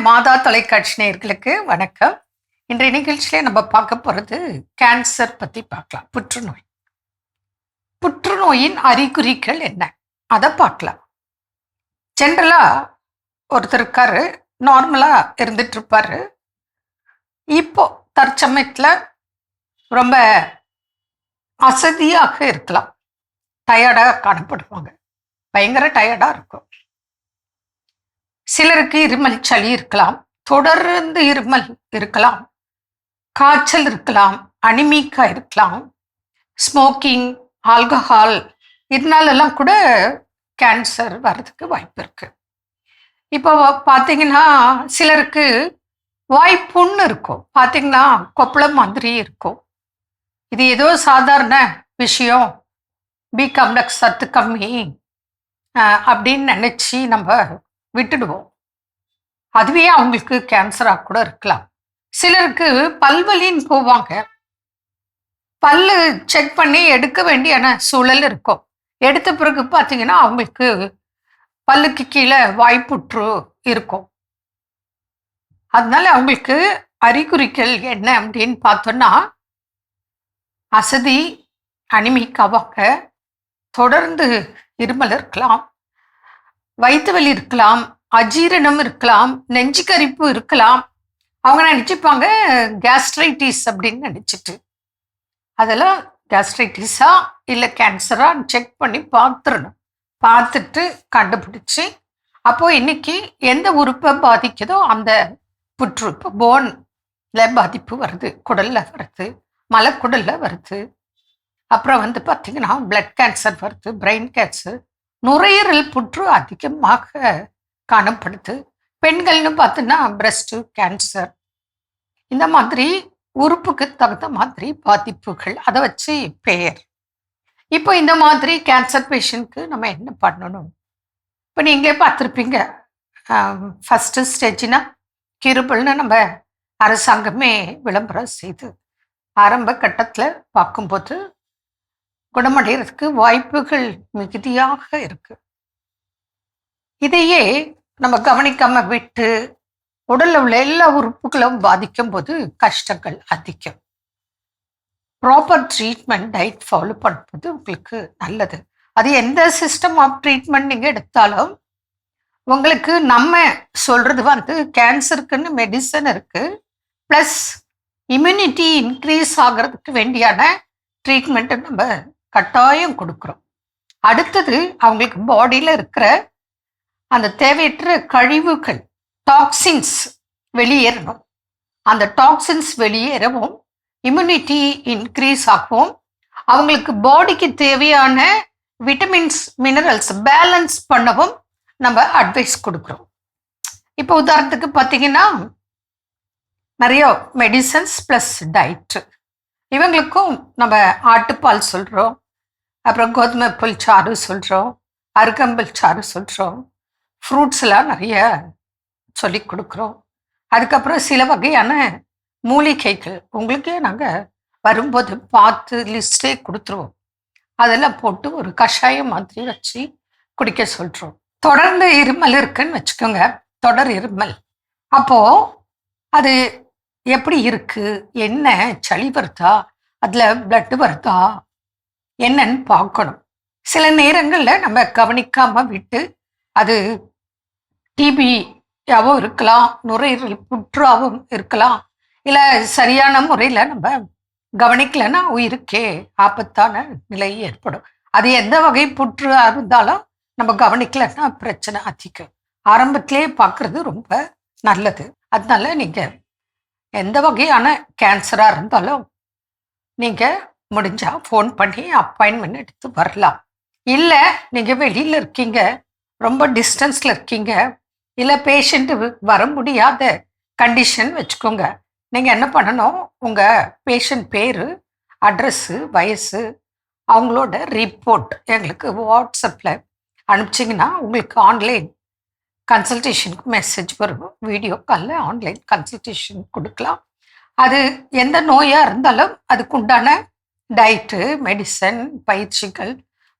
மாதா தொலைக்காட்சி நேயர்களுக்கு வணக்கம். இன்றைய நிகழ்ச்சியிலே நம்ம பார்க்க போகிறது கேன்சர் பற்றி பார்க்கலாம். புற்றுநோய். புற்றுநோயின் அறிகுறிகள் என்ன அதை பார்க்கலாம். ஜென்ரலாக ஒருத்தர் இருக்காரு, நார்மலாக இருந்துட்டு இருப்பாரு. இப்போ தற்சமயத்தில் ரொம்ப அசதியாக இருக்கலாம், டயர்டாக காணப்படுவாங்க, பயங்கர டயர்டாக இருக்கும். சிலருக்கு இருமல் சளி இருக்கலாம், தொடர்ந்து இருமல் இருக்கலாம், காய்ச்சல் இருக்கலாம், அனிமிக்கா இருக்கலாம், ஸ்மோக்கிங், ஆல்கஹால் இதனாலெல்லாம் கூட கேன்சர் வர்றதுக்கு வாய்ப்பு இருக்கு. இப்போ பார்த்தீங்கன்னா சிலருக்கு வாய்ப்புண்ணு இருக்கும், பார்த்தீங்கன்னா கொப்பளம் மாதிரி இருக்கும். இது ஏதோ சாதாரண விஷயம், பி காம்ப்ளெக்ஸ் சத்து கம்மி அப்படின்னு நினச்சி நம்ம விட்டுடுவோம். அதுவே அவங்களுக்கு கேன்சராக கூட இருக்கலாம். சிலருக்கு பல்வலின்னு போவாங்க, பல்லு செக் பண்ணி எடுக்க வேண்டியான சூழல் இருக்கும். எடுத்த பிறகு பார்த்தீங்கன்னா அவங்களுக்கு பல்லுக்கு கீழே வாய்ப்புற்று இருக்கும். அதனால அவங்களுக்கு அறிகுறிகள் என்ன அப்படின்னு பார்த்தோன்னா, அசதி, அனிமிக்காவாங்க, தொடர்ந்து இருமல் இருக்கலாம், வயிற்று வலி இருக்கலாம், அஜீரணம் இருக்கலாம், நெஞ்சு கரிப்பு இருக்கலாம். அவங்க நினச்சிப்பாங்க கேஸ்ட்ரைட்டிஸ் அப்படின்னு நினச்சிட்டு, அதெல்லாம் கேஸ்ட்ரைட்டிஸா இல்லை கேன்சரா செக் பண்ணி பார்த்துடணும். பார்த்துட்டு கண்டுபிடிச்சி அப்போ இன்னைக்கு எந்த உறுப்பை பாதிக்குதோ அந்த புற்று, இப்போ போன்ல பாதிப்பு வருது, குடல்ல வருது, மலக்குடல்ல வருது, அப்புறம் பார்த்தீங்கன்னா பிளட் கேன்சர் வருது, பிரெயின் கேன்சர், நுரையீரல் புற்று அதிகமாக காணப்படுது. பெண்கள்னு பார்த்தோன்னா பிரஸ்ட் கேன்சர். இந்த மாதிரி உறுப்புக்கு தகுந்த மாதிரி பாதிப்புகள், அதை வச்சு பெயர். இப்போ இந்த மாதிரி கேன்சர் பேஷண்ட்க்கு நம்ம என்ன பண்ணணும்? இப்போ நீங்களே பார்த்துருப்பீங்க, ஃபஸ்ட்டு ஸ்டேஜ்னா கிருபல்னு நம்ம அரசாங்கமே விளம்பரம் செய்து ஆரம்ப கட்டத்தில் பார்க்கும்போது குணமடைகிறதுக்கு வாய்ப்புகள் மிகுதியாக இருக்கு. இதையே நம்ம கவனிக்காம விட்டு உடல்ல உள்ள எல்லா உறுப்புகளும் பாதிக்கும் போது கஷ்டங்கள் அதிகம். ப்ராப்பர் ட்ரீட்மெண்ட், டயட் ஃபாலோ பண்ணுறது உங்களுக்கு நல்லது. அது எந்த சிஸ்டம் ஆஃப் ட்ரீட்மெண்ட் நீங்கள் எடுத்தாலும் உங்களுக்கு நம்ம சொல்றது கேன்சருக்குன்னு மெடிசன் இருக்கு, ப்ளஸ் இம்யூனிட்டி இன்க்ரீஸ் ஆகிறதுக்கு வேண்டியான ட்ரீட்மெண்ட்டை நம்ம கட்டாயம் கொடுக்குறோம். அடுத்தது அவங்களுக்கு பாடியில் இருக்கிற அந்த தேவையற்ற கழிவுகள், டாக்ஸின்ஸ் வெளியேறணும். அந்த டாக்ஸின்ஸ் வெளியேறவும் இம்யூனிட்டி இன்க்ரீஸ் ஆகவும் அவங்களுக்கு பாடிக்கு தேவையான விட்டமின்ஸ், மினரல்ஸ் பேலன்ஸ் பண்ணவும் நம்ம அட்வைஸ் கொடுக்குறோம். இப்போ உதாரணத்துக்கு பார்த்தீங்கன்னா நிறைய மெடிசன்ஸ் ப்ளஸ் டயட்டு. இவங்களுக்கும் நம்ம ஆட்டுப்பால் சொல்கிறோம், அப்புறம் கோதுமை புல் சாறு சொல்கிறோம், அருகம்புல் சாறு சொல்கிறோம், ஃப்ரூட்ஸ்லாம் நிறைய சொல்லி கொடுக்குறோம். அதுக்கப்புறம் சில வகையான மூலிகைகள் உங்களுக்கே நாங்கள் வரும்போது பார்த்து லிஸ்டே கொடுத்துருவோம். அதெல்லாம் போட்டு ஒரு கஷாயம் மாதிரி வச்சு குடிக்க சொல்கிறோம். தொடர்ந்து இருமல் இருக்குன்னு வச்சுக்கோங்க, தொடர் இருமல். அப்போது அது எப்படி இருக்குது, என்ன சளி வருதா, அதில் பிளட்டு வருதா என்னன்னு பார்க்கணும். சில நேரங்களில் நம்ம கவனிக்காமல் விட்டு அது டிபியாகவும் இருக்கலாம், நுரையீரல் புற்றாகவும் இருக்கலாம், இல்லை சரியான முறையில் நம்ம கவனிக்கலைன்னா உயிருக்கே ஆபத்தான நிலை ஏற்படும். அது எந்த வகை புற்று இருந்தாலும் நம்ம கவனிக்கலைன்னா பிரச்சனை அதிகம். ஆரம்பத்திலே பார்க்குறது ரொம்ப நல்லது. அதனால நீங்கள் எந்த வகையான கேன்சராக இருந்தாலும் நீங்கள் முடிஞ்சால் ஃபோன் பண்ணி அப்பாயின்மெண்ட் எடுத்து வரலாம். இல்லை நீங்கள் வெளியில் இருக்கீங்க, ரொம்ப டிஸ்டன்ஸில் இருக்கீங்க, இல்லை பேஷண்ட்டு வர முடியாத கண்டிஷன் வச்சுக்கோங்க, நீங்கள் என்ன பண்ணணும், உங்கள் பேஷண்ட் பேர், அட்ரஸ்ஸு, வயசு, அவங்களோட ரிப்போர்ட் எங்களுக்கு வாட்ஸ்அப்பில் அனுப்பிச்சிங்கன்னா உங்களுக்கு ஆன்லைன் கன்சல்டேஷனுக்கு மெசேஜ் வரும். வீடியோ காலில் ஆன்லைன் கன்சல்டேஷன் கொடுக்கலாம். அது எந்த நோயாக இருந்தாலும் அதுக்குண்டான டயட்டு, மெடிசன், பயிற்சிகள்,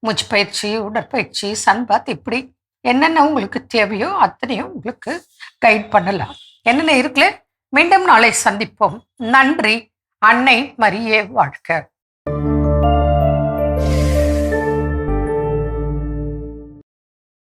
மூச்சு பயிற்சி, உடற்பயிற்சி, சன்பாத், இப்படி என்னென்ன உங்களுக்கு தேவையோ அத்தனையும் உங்களுக்கு கைட் பண்ணலாம். என்ன இருக்குல்ல, மீண்டும் நாளை சந்திப்போம். நன்றி. அன்னை மரியே வாழ்க.